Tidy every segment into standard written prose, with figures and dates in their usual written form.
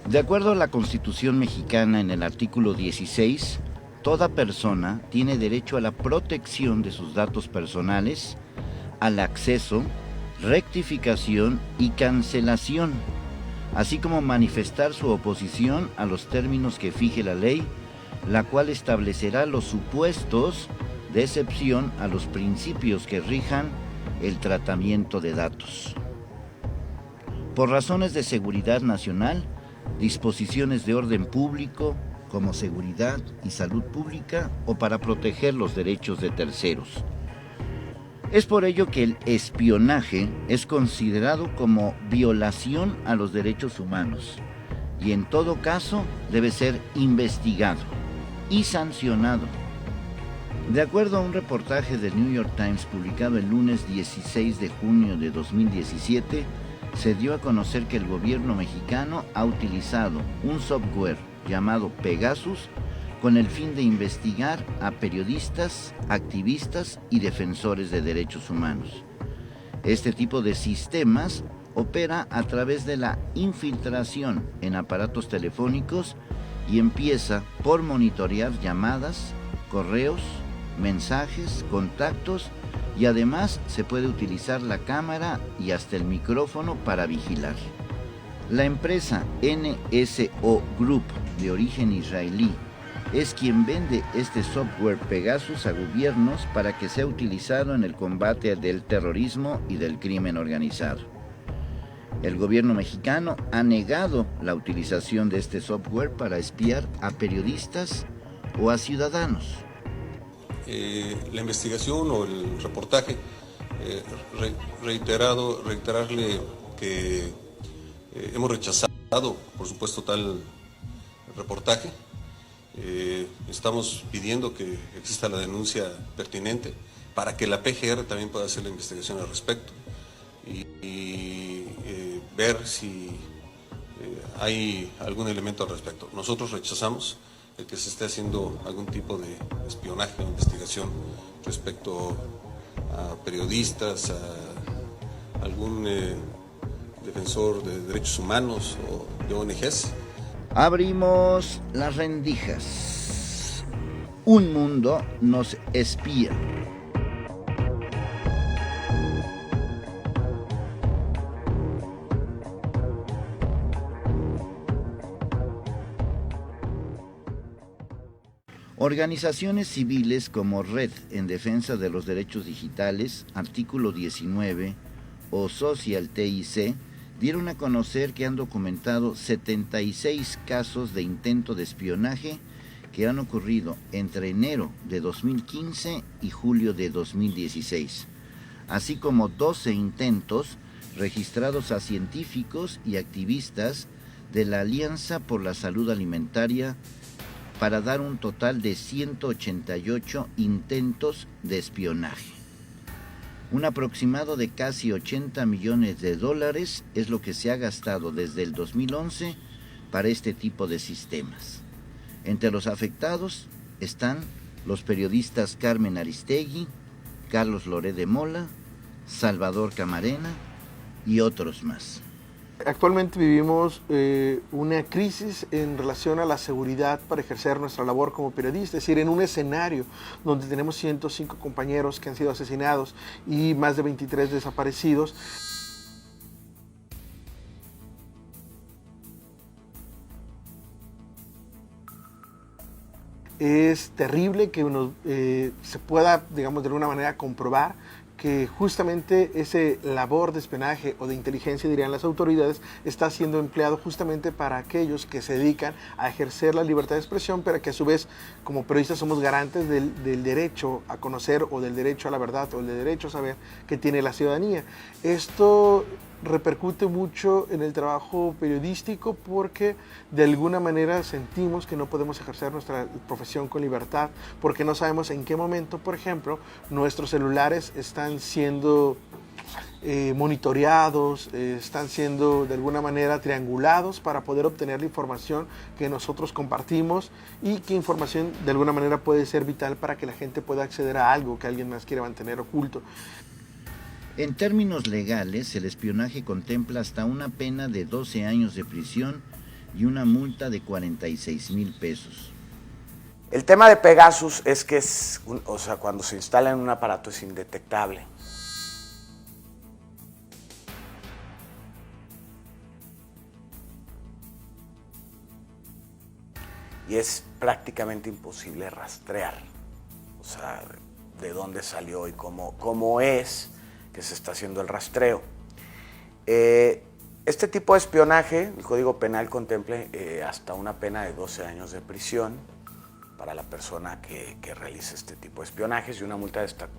De acuerdo a la Constitución mexicana, en el artículo 16, toda persona tiene derecho a la protección de sus datos personales, al acceso, rectificación y cancelación, así como manifestar su oposición a los términos que fije la ley, la cual establecerá los supuestos de excepción a los principios que rijan el tratamiento de datos. Por razones de seguridad nacional, disposiciones de orden público, como seguridad y salud pública, o para proteger los derechos de terceros. Es por ello que el espionaje es considerado como violación a los derechos humanos y en todo caso debe ser investigado y sancionado. De acuerdo a un reportaje del New York Times publicado el lunes 16 de junio de 2017, se dio a conocer que el gobierno mexicano ha utilizado un software llamado Pegasus con el fin de investigar a periodistas, activistas y defensores de derechos humanos. Este tipo de sistemas opera a través de la infiltración en aparatos telefónicos y empieza por monitorear llamadas, correos, mensajes, contactos y además se puede utilizar la cámara y hasta el micrófono para vigilar. La empresa NSO Group, de origen israelí, es quien vende este software Pegasus a gobiernos para que sea utilizado en el combate del terrorismo y del crimen organizado. El gobierno mexicano ha negado la utilización de este software para espiar a periodistas o a ciudadanos. La investigación o el reportaje, reiterarle que hemos rechazado, por supuesto, tal reportaje. Estamos pidiendo que exista la denuncia pertinente para que la PGR también pueda hacer la investigación al respecto y ver si hay algún elemento al respecto. Nosotros rechazamos el que se esté haciendo algún tipo de espionaje o investigación respecto a periodistas, a algún defensor de derechos humanos o de ONGs. Abrimos las rendijas. Un mundo nos espía. Organizaciones civiles como Red en Defensa de los Derechos Digitales, artículo 19, o Social TIC, dieron a conocer que han documentado 76 casos de intento de espionaje que han ocurrido entre enero de 2015 y julio de 2016, así como 12 intentos registrados a científicos y activistas de la Alianza por la Salud Alimentaria, para dar un total de 188 intentos de espionaje. Un aproximado de casi $80 millones es lo que se ha gastado desde el 2011 para este tipo de sistemas. Entre los afectados están los periodistas Carmen Aristegui, Carlos Loret de Mola, Salvador Camarena y otros más. Actualmente vivimos una crisis en relación a la seguridad para ejercer nuestra labor como periodistas, es decir, en un escenario donde tenemos 105 compañeros que han sido asesinados y más de 23 desaparecidos. Es terrible que se pueda, digamos, de alguna manera comprobar que justamente ese labor de espionaje o de inteligencia, dirían las autoridades, está siendo empleado justamente para aquellos que se dedican a ejercer la libertad de expresión, pero que a su vez, como periodistas, somos garantes del derecho a conocer o del derecho a la verdad o del derecho a saber que tiene la ciudadanía. Esto repercute mucho en el trabajo periodístico porque de alguna manera sentimos que no podemos ejercer nuestra profesión con libertad porque no sabemos en qué momento, por ejemplo, nuestros celulares están siendo monitoreados, están siendo de alguna manera triangulados para poder obtener la información que nosotros compartimos y qué información de alguna manera puede ser vital para que la gente pueda acceder a algo que alguien más quiere mantener oculto. En términos legales, el espionaje contempla hasta una pena de 12 años de prisión y una multa de 46,000 pesos. El tema de Pegasus es que cuando se instala en un aparato es indetectable. Y es prácticamente imposible rastrear, o sea, de dónde salió y cómo es que se está haciendo el rastreo. Este tipo de espionaje, el Código Penal contempla hasta una pena de 12 años de prisión para la persona que realice este tipo de espionajes y una multa de hasta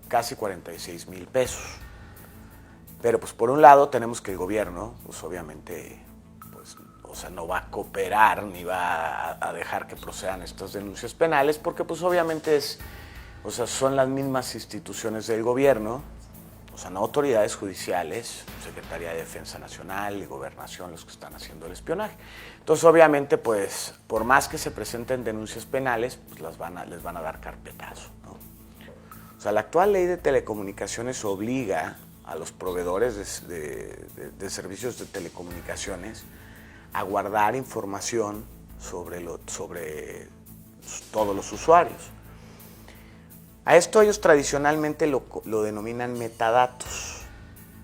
casi 46,000 pesos. Pero pues por un lado tenemos que el gobierno, pues obviamente, no va a cooperar ni va a dejar que procedan estas denuncias penales porque pues obviamente son las mismas instituciones del gobierno, no autoridades judiciales, Secretaría de Defensa Nacional y Gobernación los que están haciendo el espionaje. Entonces obviamente pues por más que se presenten denuncias penales, pues les van a dar carpetazo, ¿no? La actual ley de telecomunicaciones obliga a los proveedores de servicios de telecomunicaciones a guardar información sobre todos los usuarios. A esto ellos tradicionalmente lo denominan metadatos,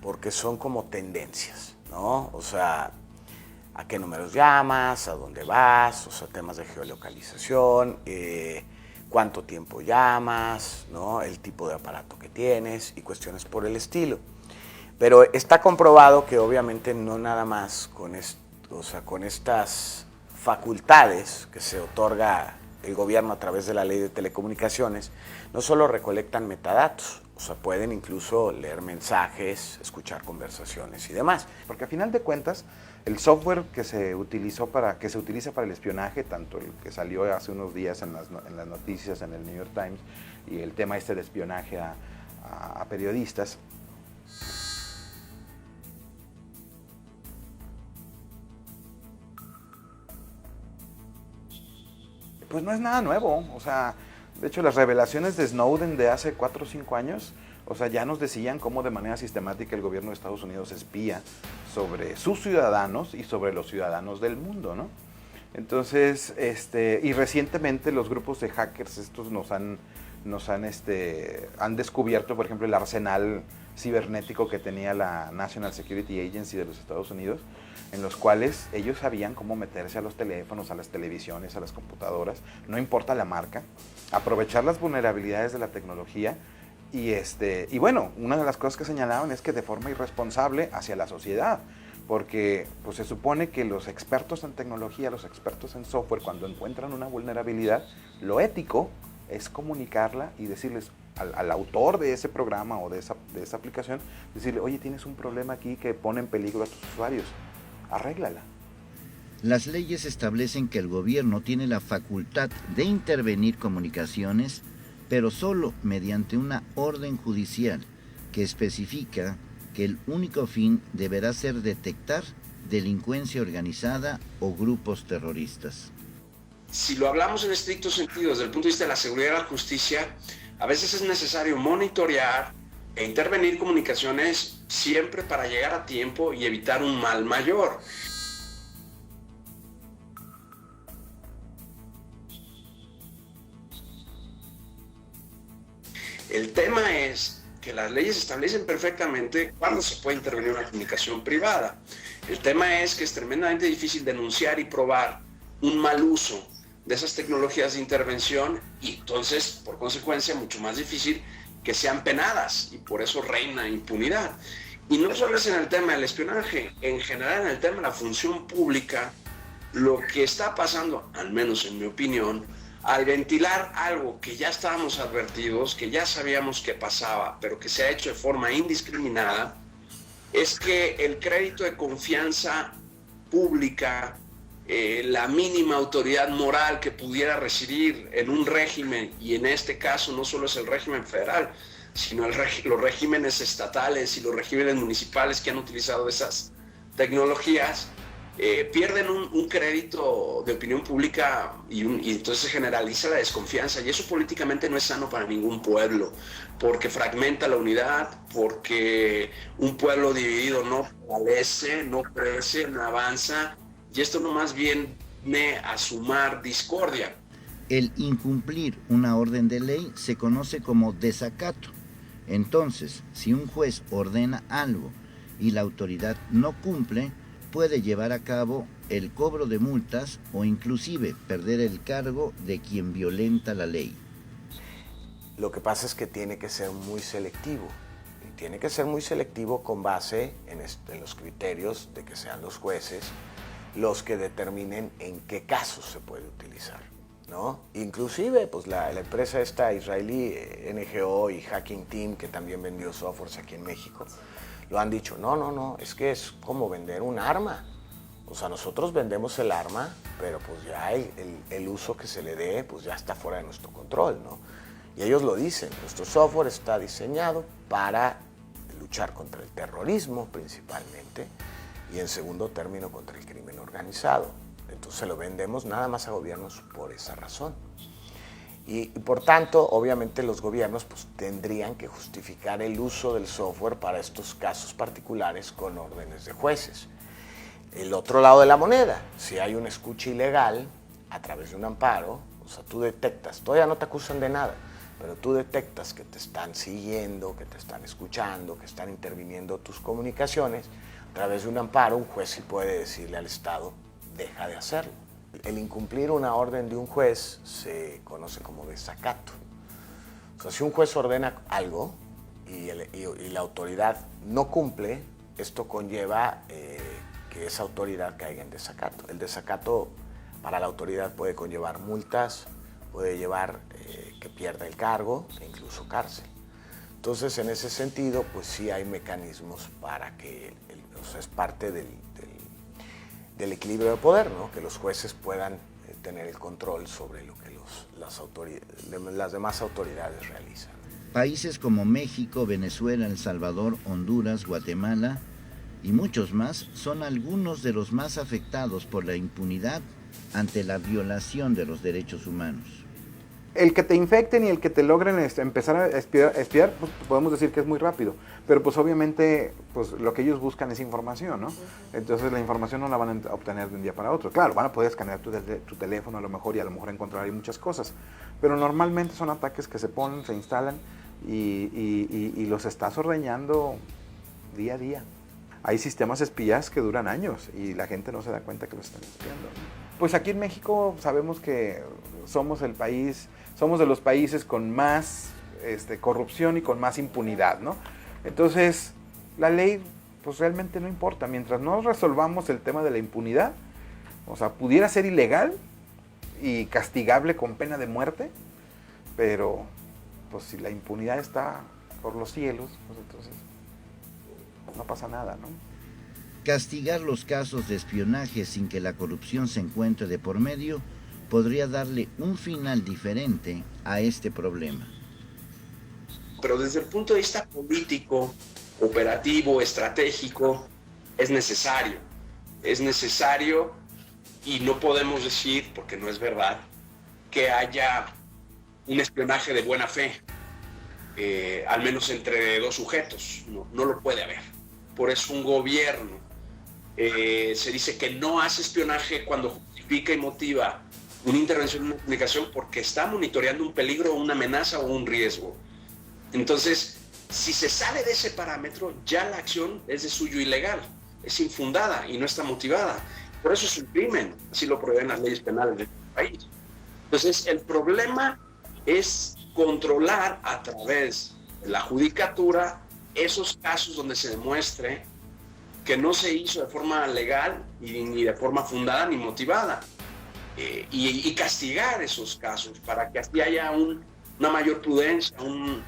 porque son como tendencias, ¿no? A qué números llamas, a dónde vas, temas de geolocalización, cuánto tiempo llamas, ¿no? El tipo de aparato que tienes y cuestiones por el estilo. Pero está comprobado que obviamente no nada más con estas facultades que se otorga el gobierno a través de la ley de telecomunicaciones, no solo recolectan metadatos, pueden incluso leer mensajes, escuchar conversaciones y demás. Porque a final de cuentas, el software que se utiliza para el espionaje, tanto el que salió hace unos días en las noticias en el New York Times y el tema de espionaje a periodistas, pues no es nada nuevo. De hecho, las revelaciones de Snowden de hace 4 o 5 años, ya nos decían cómo de manera sistemática el gobierno de Estados Unidos espía sobre sus ciudadanos y sobre los ciudadanos del mundo, ¿no? Entonces, y recientemente los grupos de hackers estos han descubierto, por ejemplo, el arsenal cibernético que tenía la National Security Agency de los Estados Unidos, en los cuales ellos sabían cómo meterse a los teléfonos, a las televisiones, a las computadoras, no importa la marca, aprovechar las vulnerabilidades de la tecnología y bueno, una de las cosas que señalaban es que de forma irresponsable hacia la sociedad, porque pues se supone que los expertos en tecnología, los expertos en software, cuando encuentran una vulnerabilidad, lo ético es comunicarla y decirles al autor de ese programa o de esa aplicación, decirle, oye, tienes un problema aquí que pone en peligro a tus usuarios, arréglala. Las leyes establecen que el gobierno tiene la facultad de intervenir comunicaciones, pero solo mediante una orden judicial que especifica que el único fin deberá ser detectar delincuencia organizada o grupos terroristas. Si lo hablamos en estricto sentido desde el punto de vista de la seguridad y la justicia, a veces es necesario monitorear e intervenir comunicaciones siempre para llegar a tiempo y evitar un mal mayor. El tema es que las leyes establecen perfectamente cuándo se puede intervenir una comunicación privada. El tema es que es tremendamente difícil denunciar y probar un mal uso de esas tecnologías de intervención y entonces, por consecuencia, mucho más difícil que sean penadas y por eso reina impunidad. Y no solo es en el tema del espionaje, en general en el tema de la función pública, lo que está pasando, al menos en mi opinión, al ventilar algo que ya estábamos advertidos, que ya sabíamos que pasaba, pero que se ha hecho de forma indiscriminada, es que el crédito de confianza pública, la mínima autoridad moral que pudiera residir en un régimen, y en este caso no solo es el régimen federal, sino los regímenes estatales y los regímenes municipales que han utilizado esas tecnologías, pierden un crédito de opinión pública y entonces se generaliza la desconfianza, y eso políticamente no es sano para ningún pueblo, porque fragmenta la unidad, porque un pueblo dividido no prevalece, no crece, no avanza, y esto no más viene a sumar discordia. El incumplir una orden de ley se conoce como desacato. Entonces, si un juez ordena algo y la autoridad no cumple, puede llevar a cabo el cobro de multas o inclusive perder el cargo de quien violenta la ley. Lo que pasa es que tiene que ser muy selectivo. Y tiene que ser muy selectivo con base en los criterios de que sean los jueces los que determinen en qué casos se puede utilizar, ¿no? Inclusive, pues la empresa esta israelí, NGO y Hacking Team, que también vendió softwares aquí en México, lo han dicho, no, es que es como vender un arma. O sea, nosotros vendemos el arma, pero pues ya el uso que se le dé, pues ya está fuera de nuestro control, ¿no? Y ellos lo dicen, nuestro software está diseñado para luchar contra el terrorismo principalmente y en segundo término contra el crimen organizado. Entonces lo vendemos nada más a gobiernos por esa razón. Y por tanto, obviamente los gobiernos pues, tendrían que justificar el uso del software para estos casos particulares con órdenes de jueces. El otro lado de la moneda, si hay una escucha ilegal a través de un amparo, o sea, tú detectas, todavía no te acusan de nada, pero tú detectas que te están siguiendo, que te están escuchando, que están interviniendo tus comunicaciones, a través de un amparo, un juez sí puede decirle al Estado, deja de hacerlo. El incumplir una orden de un juez se conoce como desacato. O sea, si un juez ordena algo y la autoridad no cumple, esto conlleva que esa autoridad caiga en desacato. El desacato para la autoridad puede conllevar multas, puede llevar que pierda el cargo e incluso cárcel. Entonces, en ese sentido, pues sí hay mecanismos para que, o sea, es parte del equilibrio de poder, ¿no? Que los jueces puedan tener el control sobre lo que las demás autoridades realizan. Países como México, Venezuela, El Salvador, Honduras, Guatemala y muchos más son algunos de los más afectados por la impunidad ante la violación de los derechos humanos. El que te infecten y el que te logren empezar a espiar, pues podemos decir que es muy rápido, pero pues obviamente pues lo que ellos buscan es información, ¿no? Entonces la información no la van a obtener de un día para otro. Claro, van a poder escanear tu teléfono a lo mejor y a lo mejor encontrar ahí muchas cosas, pero normalmente son ataques que se ponen, se instalan y los estás ordeñando día a día. Hay sistemas espías que duran años y la gente no se da cuenta que lo están espiando. Pues aquí en México sabemos que somos de los países con más corrupción y con más impunidad, ¿no? Entonces, la ley pues realmente no importa. Mientras no resolvamos el tema de la impunidad, o sea, pudiera ser ilegal y castigable con pena de muerte, pero pues si la impunidad está por los cielos, pues entonces no pasa nada, ¿no? Castigar los casos de espionaje sin que la corrupción se encuentre de por medio podría darle un final diferente a este problema. Pero desde el punto de vista político, operativo, estratégico, es necesario. Es necesario y no podemos decir, porque no es verdad, que haya un espionaje de buena fe, al menos entre dos sujetos. No lo puede haber. Por eso un gobierno se dice que no hace espionaje cuando justifica y motiva una intervención en una comunicación porque está monitoreando un peligro, una amenaza o un riesgo. Entonces, si se sale de ese parámetro, ya la acción es de suyo ilegal, es infundada y no está motivada. Por eso es un crimen, así lo prohíben las leyes penales del país. Entonces, el problema es controlar a través de la judicatura esos casos donde se demuestre que no se hizo de forma legal ni de forma fundada ni motivada, y castigar esos casos para que así haya una mayor prudencia, un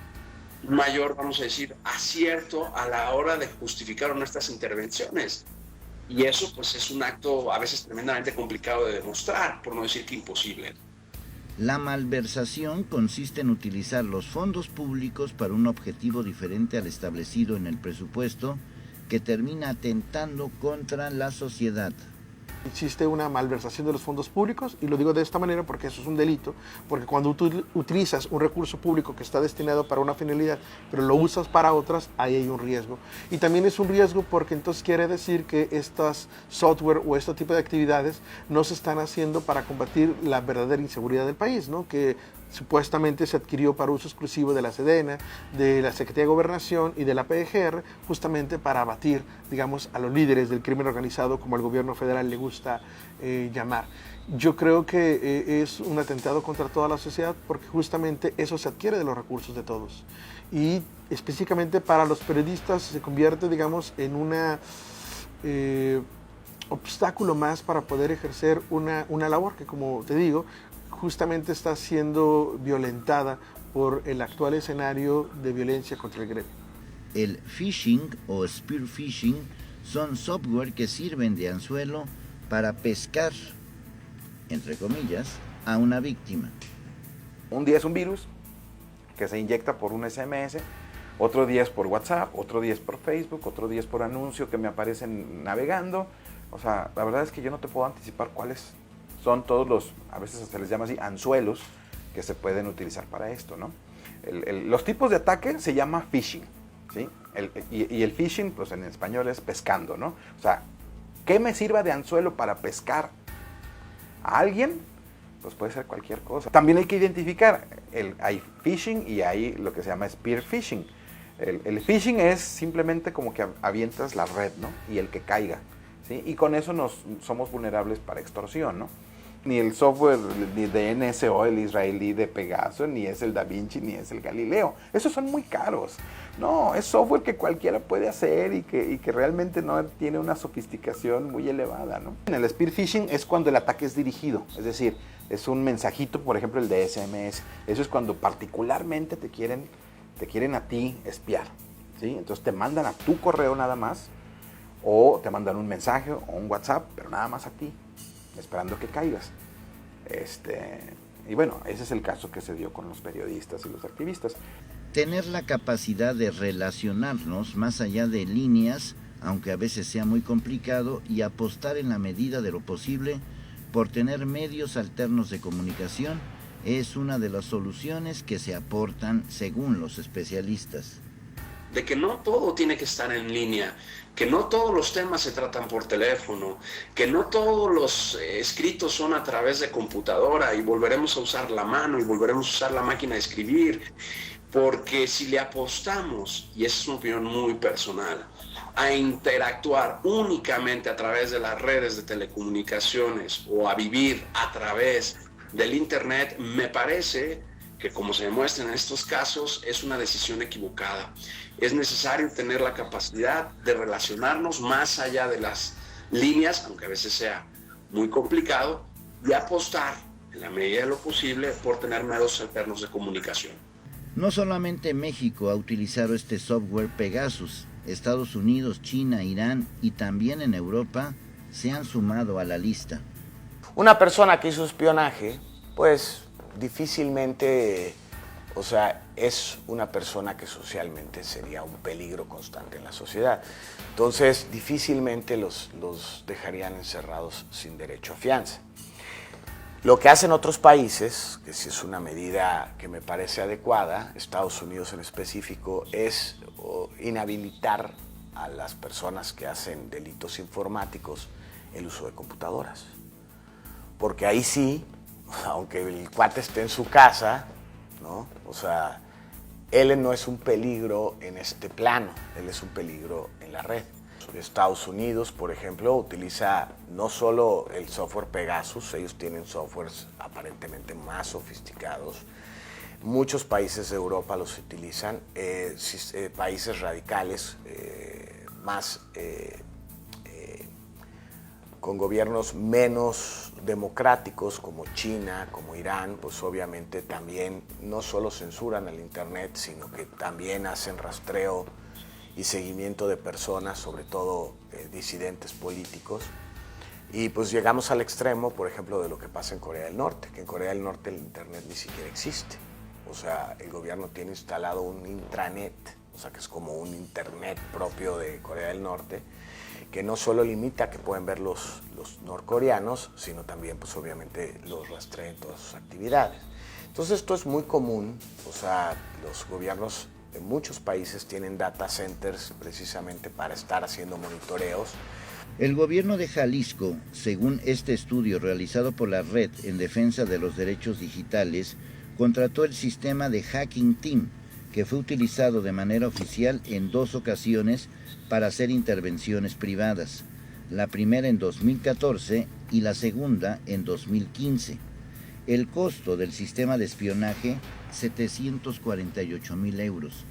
mayor, vamos a decir, acierto a la hora de justificar nuestras intervenciones. Y eso pues es un acto a veces tremendamente complicado de demostrar, por no decir que imposible. La malversación consiste en utilizar los fondos públicos para un objetivo diferente al establecido en el presupuesto, que termina atentando contra la sociedad. Existe una malversación de los fondos públicos, y lo digo de esta manera porque eso es un delito, porque cuando tú utilizas un recurso público que está destinado para una finalidad, pero lo usas para otras, ahí hay un riesgo. Y también es un riesgo porque entonces quiere decir que estas software o este tipo de actividades no se están haciendo para combatir la verdadera inseguridad del país, ¿no? Que supuestamente se adquirió para uso exclusivo de la Sedena, de la Secretaría de Gobernación y de la PGR, justamente para abatir, digamos, a los líderes del crimen organizado, como el gobierno federal le gusta llamar. Yo creo que es un atentado contra toda la sociedad porque justamente eso se adquiere de los recursos de todos. Y específicamente para los periodistas se convierte, digamos, en una obstáculo más para poder ejercer una labor que, como te digo, justamente está siendo violentada por el actual escenario de violencia contra el gremio. El phishing o spear phishing son software que sirven de anzuelo para pescar, entre comillas, a una víctima. Un día es un virus que se inyecta por un SMS, otro día es por WhatsApp, otro día es por Facebook, otro día es por anuncio que me aparecen navegando. O sea, la verdad es que yo no te puedo anticipar cuáles son todos los, a veces se les llama así, anzuelos que se pueden utilizar para esto, ¿no? Los tipos de ataque se llama phishing, ¿sí? Y el phishing, pues en español es pescando, ¿no? O sea, ¿qué me sirva de anzuelo para pescar a alguien? Pues puede ser cualquier cosa. También hay que identificar, hay phishing y hay lo que se llama spear phishing. El phishing es simplemente como que avientas la red, ¿no? Y el que caiga, ¿sí? Y con eso somos vulnerables para extorsión, ¿no? Ni el software ni de NSO, el israelí de Pegaso, ni es el Da Vinci, ni es el Galileo. Esos son muy caros. No, es software que cualquiera puede hacer y que realmente no tiene una sofisticación muy elevada, ¿no? En el spear phishing es cuando el ataque es dirigido, es decir, es un mensajito, por ejemplo, el de SMS. Eso es cuando particularmente te quieren a ti espiar, ¿sí? Entonces te mandan a tu correo nada más, o te mandan un mensaje o un WhatsApp, pero nada más a ti, esperando que caigas. Y bueno, ese es el caso que se dio con los periodistas y los activistas. Tener la capacidad de relacionarnos más allá de líneas, aunque a veces sea muy complicado, y apostar en la medida de lo posible por tener medios alternos de comunicación es una de las soluciones que se aportan según los especialistas. De que no todo tiene que estar en línea, que no todos los temas se tratan por teléfono, que no todos los escritos son a través de computadora y volveremos a usar la mano y volveremos a usar la máquina de escribir, porque si le apostamos, y esa es una opinión muy personal, a interactuar únicamente a través de las redes de telecomunicaciones o a vivir a través del internet, me parece que, como se demuestra en estos casos, es una decisión equivocada. Es necesario tener la capacidad de relacionarnos más allá de las líneas, aunque a veces sea muy complicado, y apostar, en la medida de lo posible, por tener medios alternos de comunicación. No solamente México ha utilizado este software Pegasus, Estados Unidos, China, Irán y también en Europa se han sumado a la lista. Una persona que hizo espionaje, pues difícilmente, o sea, es una persona que socialmente sería un peligro constante en la sociedad. Entonces, difícilmente los dejarían encerrados sin derecho a fianza. Lo que hacen otros países, que sí es una medida que me parece adecuada, Estados Unidos en específico, es inhabilitar a las personas que hacen delitos informáticos el uso de computadoras. Porque ahí sí, aunque el cuate esté en su casa, ¿no? O sea, él no es un peligro en este plano, él es un peligro en la red. Estados Unidos, por ejemplo, utiliza no solo el software Pegasus, ellos tienen softwares aparentemente más sofisticados. Muchos países de Europa los utilizan, países radicales más con gobiernos menos democráticos como China, como Irán, pues obviamente también no solo censuran el internet, sino que también hacen rastreo y seguimiento de personas, sobre todo disidentes políticos. Y pues llegamos al extremo, por ejemplo, de lo que pasa en Corea del Norte, que en Corea del Norte el internet ni siquiera existe. O sea, el gobierno tiene instalado un intranet, o sea, que es como un internet propio de Corea del Norte, que no solo limita que pueden ver los norcoreanos, sino también pues obviamente los rastrea en todas sus actividades. Entonces esto es muy común, o sea, los gobiernos de muchos países tienen data centers precisamente para estar haciendo monitoreos. El gobierno de Jalisco, según este estudio realizado por la Red en Defensa de los Derechos Digitales, contrató el sistema de Hacking Team, que fue utilizado de manera oficial en 2 ocasiones para hacer intervenciones privadas, la primera en 2014 y la segunda en 2015. El costo del sistema de espionaje, 748,000 euros,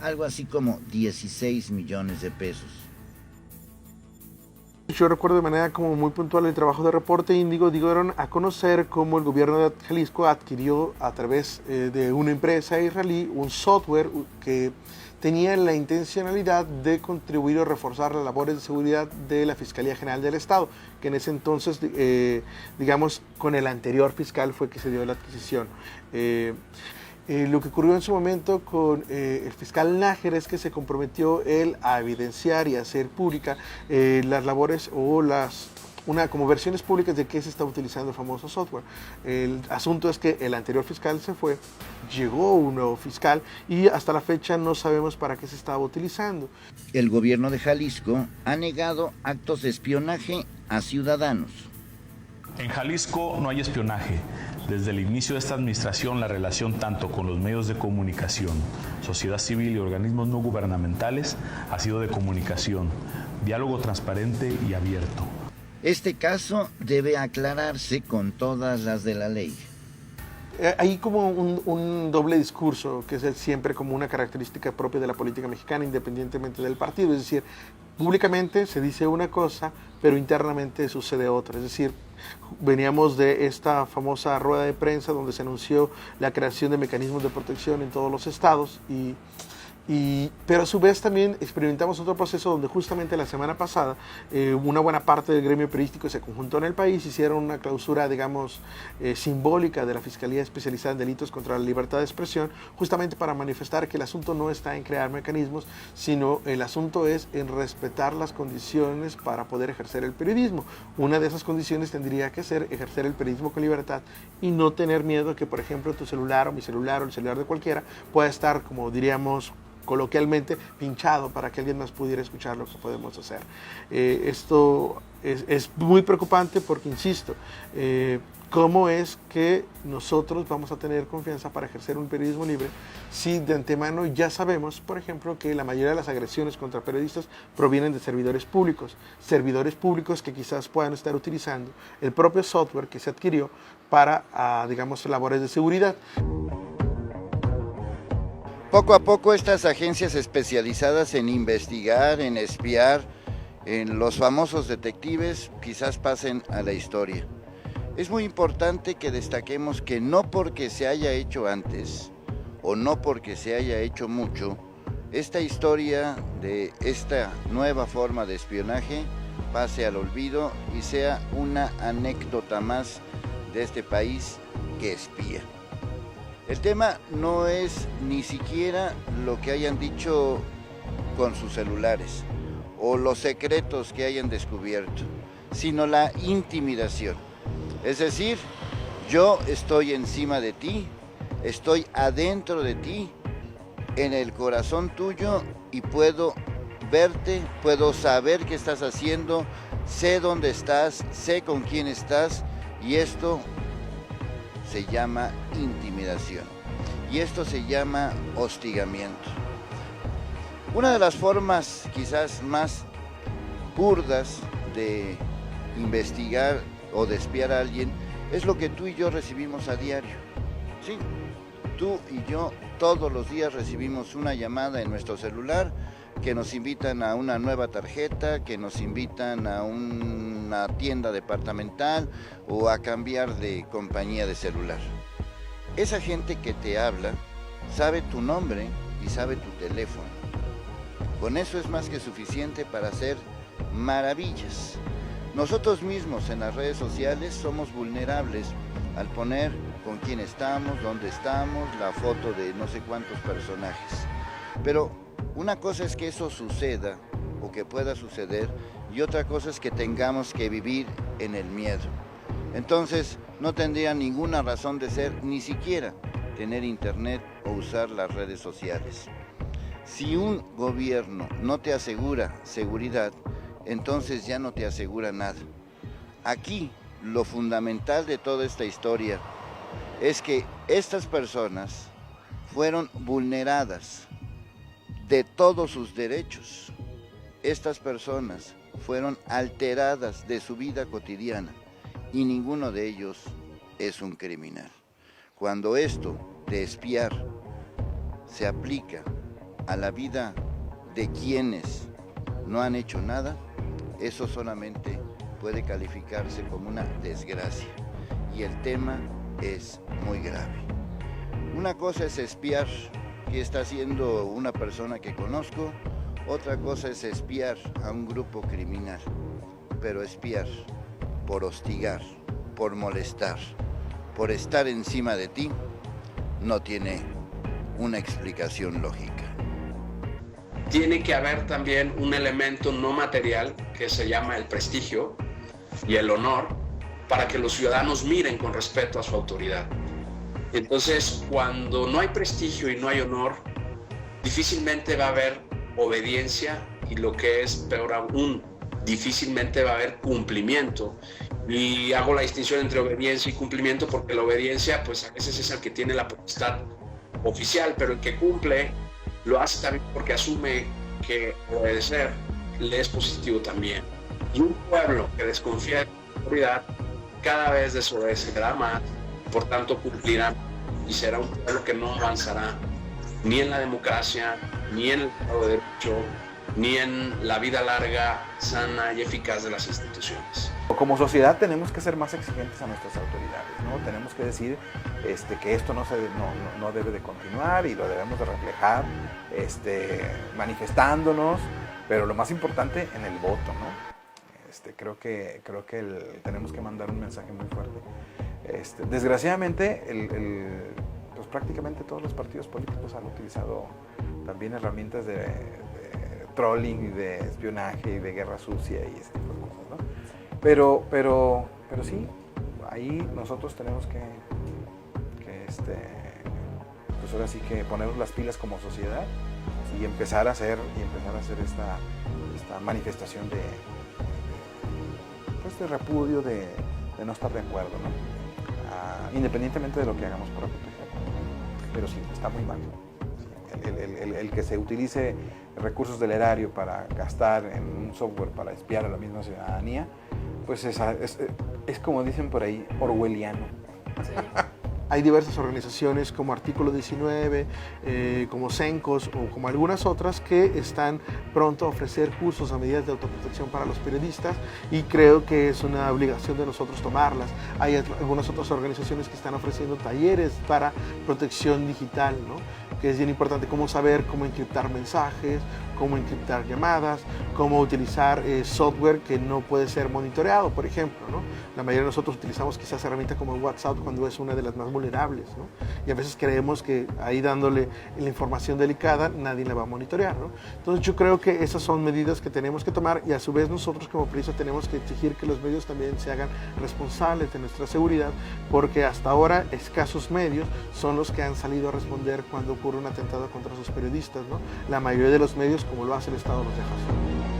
algo así como 16 millones de pesos. Yo recuerdo de manera como muy puntual el trabajo de Reporte Índigo, dieron a conocer cómo el gobierno de Jalisco adquirió a través de una empresa israelí un software que tenía la intencionalidad de contribuir o reforzar las labores de seguridad de la Fiscalía General del Estado, que en ese entonces, digamos, con el anterior fiscal fue que se dio la adquisición. Lo que ocurrió en su momento con el fiscal Nájera es que se comprometió él a evidenciar y a hacer pública las labores o como versiones públicas de qué se está utilizando el famoso software. El asunto es que el anterior fiscal se fue, llegó un nuevo fiscal y hasta la fecha no sabemos para qué se estaba utilizando. El gobierno de Jalisco ha negado actos de espionaje a ciudadanos. En Jalisco no hay espionaje. Desde el inicio de esta administración, la relación tanto con los medios de comunicación, sociedad civil y organismos no gubernamentales ha sido de comunicación, diálogo transparente y abierto. Este caso debe aclararse con todas las de la ley. Hay como un doble discurso, que es siempre como una característica propia de la política mexicana, independientemente del partido. Es decir, públicamente se dice una cosa, pero internamente sucede otra. Es decir, veníamos de esta famosa rueda de prensa donde se anunció la creación de mecanismos de protección en todos los estados pero a su vez también experimentamos otro proceso donde justamente la semana pasada una buena parte del gremio periodístico se conjuntó en el país, hicieron una clausura, digamos, simbólica de la Fiscalía Especializada en Delitos contra la Libertad de Expresión, justamente para manifestar que el asunto no está en crear mecanismos, sino el asunto es en respetar las condiciones para poder ejercer el periodismo. Una de esas condiciones tendría que ser ejercer el periodismo con libertad y no tener miedo que, por ejemplo, tu celular o mi celular o el celular de cualquiera pueda estar, como diríamos coloquialmente, pinchado para que alguien más pudiera escuchar lo que podemos hacer. Esto es muy preocupante porque, insisto, ¿cómo es que nosotros vamos a tener confianza para ejercer un periodismo libre si de antemano ya sabemos, por ejemplo, que la mayoría de las agresiones contra periodistas provienen de servidores públicos que quizás puedan estar utilizando el propio software que se adquirió para, digamos, labores de seguridad? Poco a poco estas agencias especializadas en investigar, en espiar, en los famosos detectives, quizás pasen a la historia. Es muy importante que destaquemos que no porque se haya hecho antes o no porque se haya hecho mucho, esta historia de esta nueva forma de espionaje pase al olvido y sea una anécdota más de este país que espía. El tema no es ni siquiera lo que hayan dicho con sus celulares o los secretos que hayan descubierto, sino la intimidación. Es decir, yo estoy encima de ti, estoy adentro de ti, en el corazón tuyo y puedo verte, puedo saber qué estás haciendo, sé dónde estás, sé con quién estás y esto se llama intimidación y esto se llama hostigamiento. Una de las formas quizás más burdas de investigar o de espiar a alguien es lo que tú y yo recibimos a diario. Sí, tú y yo todos los días recibimos una llamada en nuestro celular que nos invitan a una nueva tarjeta, que nos invitan a una tienda departamental o a cambiar de compañía de celular. Esa gente que te habla sabe tu nombre y sabe tu teléfono. Con eso es más que suficiente para hacer maravillas. Nosotros mismos en las redes sociales somos vulnerables al poner con quién estamos, dónde estamos, la foto de no sé cuántos personajes. Pero una cosa es que eso suceda o que pueda suceder y otra cosa es que tengamos que vivir en el miedo. Entonces, no tendría ninguna razón de ser, ni siquiera tener internet o usar las redes sociales. Si un gobierno no te asegura seguridad, entonces ya no te asegura nada. Aquí, lo fundamental de toda esta historia es que estas personas fueron vulneradas de todos sus derechos. Estas personas fueron alteradas de su vida cotidiana y ninguno de ellos es un criminal. Cuando esto de espiar se aplica a la vida de quienes no han hecho nada, eso solamente puede calificarse como una desgracia y el tema es muy grave. Una cosa es espiar qué está haciendo una persona que conozco, otra cosa es espiar a un grupo criminal, pero espiar por hostigar, por molestar, por estar encima de ti, no tiene una explicación lógica. Tiene que haber también un elemento no material que se llama el prestigio y el honor para que los ciudadanos miren con respeto a su autoridad. Entonces, cuando no hay prestigio y no hay honor, difícilmente va a haber obediencia y lo que es peor aún, difícilmente va a haber cumplimiento. Y hago la distinción entre obediencia y cumplimiento porque la obediencia pues a veces es el que tiene la potestad oficial, pero el que cumple lo hace también porque asume que obedecer le es positivo también. Y un pueblo que desconfía de la autoridad cada vez desobedecerá más, por tanto cumplirá y será un pueblo que no avanzará ni en la democracia, ni en el Estado de Derecho, ni en la vida larga, sana y eficaz de las instituciones. Como sociedad tenemos que ser más exigentes a nuestras autoridades, ¿no? Tenemos que decir que esto no debe de continuar y lo debemos de reflejar manifestándonos, pero lo más importante en el voto, ¿no? Creo que tenemos que mandar un mensaje muy fuerte. Desgraciadamente, pues prácticamente todos los partidos políticos han utilizado también herramientas de trolling y de espionaje y de guerra sucia y ese tipo de cosas, ¿no? Pero sí, ahí nosotros tenemos que pues ahora sí que ponernos las pilas como sociedad y empezar a hacer esta manifestación de repudio, de no estar de acuerdo, ¿no? Independientemente de lo que hagamos para proteger. Pero sí, está muy mal. El que se utilice recursos del erario para gastar en un software para espiar a la misma ciudadanía, pues es como dicen por ahí, orwelliano. Sí. Hay diversas organizaciones como Artículo 19, como CENCOS o como algunas otras que están pronto a ofrecer cursos a medidas de autoprotección para los periodistas y creo que es una obligación de nosotros tomarlas. Hay algunas otras organizaciones que están ofreciendo talleres para protección digital, ¿no? Que es bien importante cómo saber cómo encriptar mensajes, cómo encriptar llamadas, cómo utilizar software que no puede ser monitoreado, por ejemplo, ¿no? La mayoría de nosotros utilizamos quizás herramientas como WhatsApp cuando es una de las más vulnerables, ¿no? Y a veces creemos que ahí dándole la información delicada nadie la va a monitorear, ¿no? Entonces yo creo que esas son medidas que tenemos que tomar y a su vez nosotros como periodistas tenemos que exigir que los medios también se hagan responsables de nuestra seguridad porque hasta ahora escasos medios son los que han salido a responder cuando ocurre un atentado contra sus periodistas, ¿no? La mayoría de los medios, como lo hace el Estado, los deja solos.